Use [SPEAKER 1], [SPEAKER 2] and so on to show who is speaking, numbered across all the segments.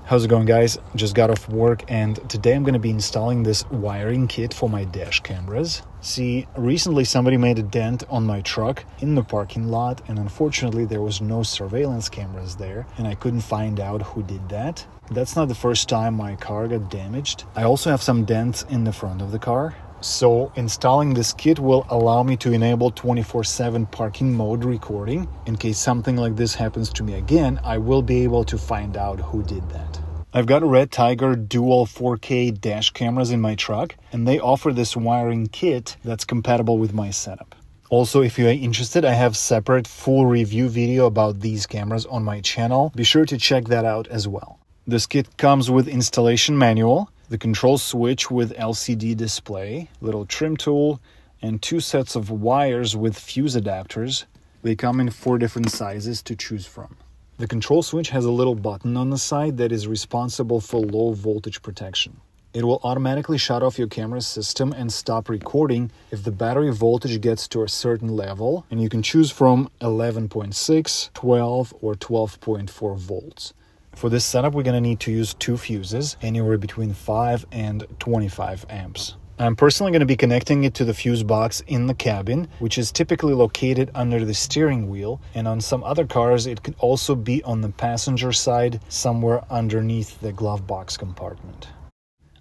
[SPEAKER 1] How's it going, guys? Just got off work and today I'm going to be installing this wiring kit for my dash cameras. See, recently somebody made a dent on my truck in the parking lot and unfortunately there was no surveillance cameras there and I couldn't find out who did that. That's not the first time my car got damaged. I also have some dents in the front of the car. So installing this kit will allow me to enable 24/7 parking mode recording. In case something like this happens to me again, I will be able to find out who did that. I've got RedTiger dual 4K dash cameras in my truck, and they offer this wiring kit that's compatible with my setup. Also, if you're interested, I have separate full review video about these cameras on my channel. Be sure to check that out as well. This kit comes with installation manual, the control switch with LCD display, little trim tool, and 2 sets of wires with fuse adapters. They come in 4 different sizes to choose from. The control switch has a little button on the side that is responsible for low voltage protection. It will automatically shut off your camera system and stop recording if the battery voltage gets to a certain level, and you can choose from 11.6, 12, or 12.4 volts. For this setup, we're going to need to use 2 fuses, anywhere between 5 and 25 amps. I'm personally going to be connecting it to the fuse box in the cabin, which is typically located under the steering wheel, and on some other cars it could also be on the passenger side, somewhere underneath the glove box compartment.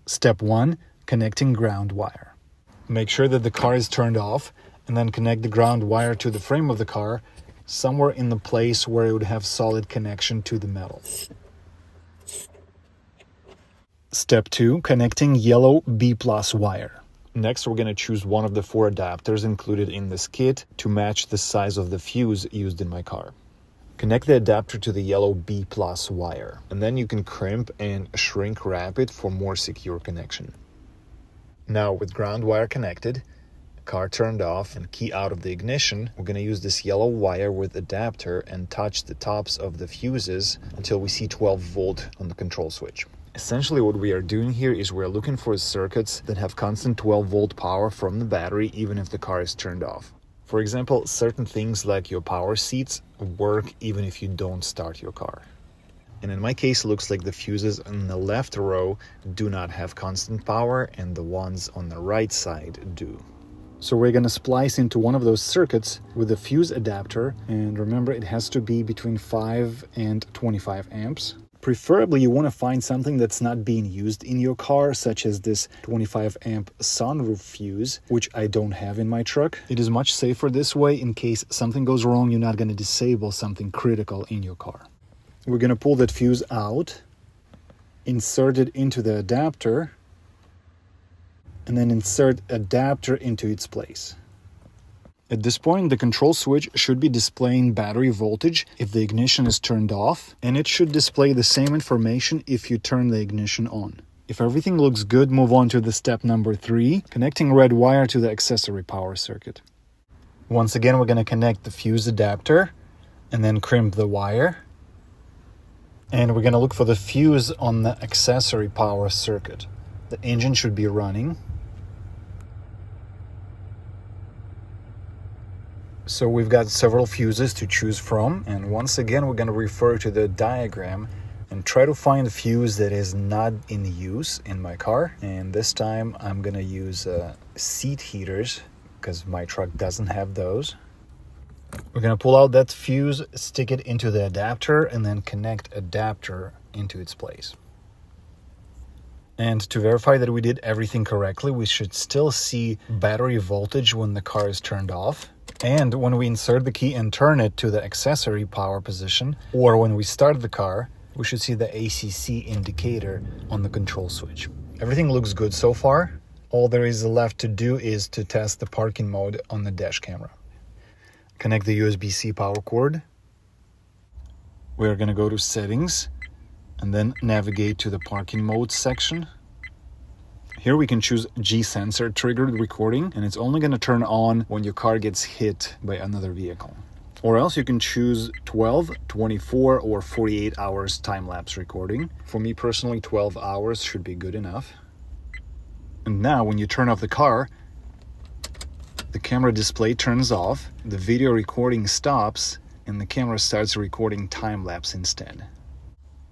[SPEAKER 1] Step 1. Connecting ground wire. Make sure that the car is turned off, and then connect the ground wire to the frame of the car, somewhere in the place where it would have solid connection to the metal. Step 2. Connecting yellow B+ wire. Next, we're going to choose one of the 4 adapters included in this kit to match the size of the fuse used in my car. Connect the adapter to the yellow B+ wire, and then you can crimp and shrink wrap it for more secure connection. Now, with ground wire connected, car turned off, and key out of the ignition, we're going to use this yellow wire with adapter and touch the tops of the fuses until we see 12 volt on the control switch. Essentially what we are doing here is we're looking for circuits that have constant 12 volt power from the battery even if the car is turned off. For example, certain things like your power seats work even if you don't start your car. And in my case, it looks like the fuses in the left row do not have constant power and the ones on the right side do. So we're going to splice into one of those circuits with a fuse adapter, and remember it has to be between 5 and 25 amps. Preferably you want to find something that's not being used in your car, such as this 25 amp sunroof fuse, which I don't have in my truck. It is much safer this way. In case something goes wrong, you're not going to disable something critical in your car. We're going to pull that fuse out, insert it into the adapter, and then insert adapter into its place. At this point, the control switch should be displaying battery voltage if the ignition is turned off, and it should display the same information if you turn the ignition on. If everything looks good, move on to the step number 3, connecting red wire to the accessory power circuit. Once again, we're going to connect the fuse adapter and then crimp the wire. And we're going to look for the fuse on the accessory power circuit. The engine should be running. So we've got several fuses to choose from, and once again we're going to refer to the diagram and try to find a fuse that is not in use in my car. And this time I'm going to use seat heaters because my truck doesn't have those. We're going to pull out that fuse, stick it into the adapter, and then connect adapter into its place. And to verify that we did everything correctly, we should still see battery voltage when the car is turned off. And when we insert the key and turn it to the accessory power position, or when we start the car, we should see the ACC indicator on the control switch. Everything looks good so far. All there is left to do is to test the parking mode on the dash camera. Connect the USB-C power cord. We're going to go to settings and then navigate to the parking mode section. Here we can choose G-sensor triggered recording, and it's only going to turn on when your car gets hit by another vehicle. Or else you can choose 12, 24, or 48 hours time-lapse recording. For me personally, 12 hours should be good enough. And now when you turn off the car, the camera display turns off, the video recording stops, and the camera starts recording time-lapse instead.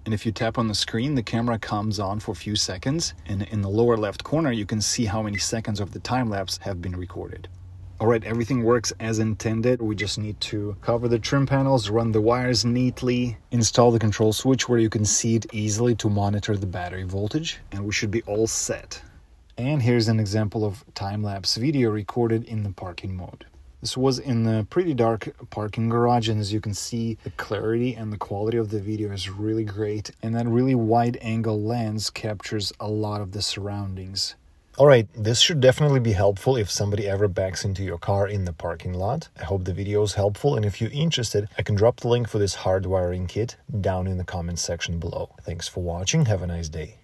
[SPEAKER 1] And if you tap on the screen, the camera comes on for a few seconds, and in the lower left corner, you can see how many seconds of the time lapse have been recorded. All right, everything works as intended. We just need to cover the trim panels, run the wires neatly, install the control switch where you can see it easily to monitor the battery voltage, and we should be all set. And here's an example of time-lapse video recorded in the parking mode. This was in a pretty dark parking garage, and as you can see, the clarity and the quality of the video is really great, and that really wide-angle lens captures a lot of the surroundings. Alright, this should definitely be helpful if somebody ever backs into your car in the parking lot. I hope the video is helpful, and if you're interested, I can drop the link for this hardwiring kit down in the comments section below. Thanks for watching, have a nice day.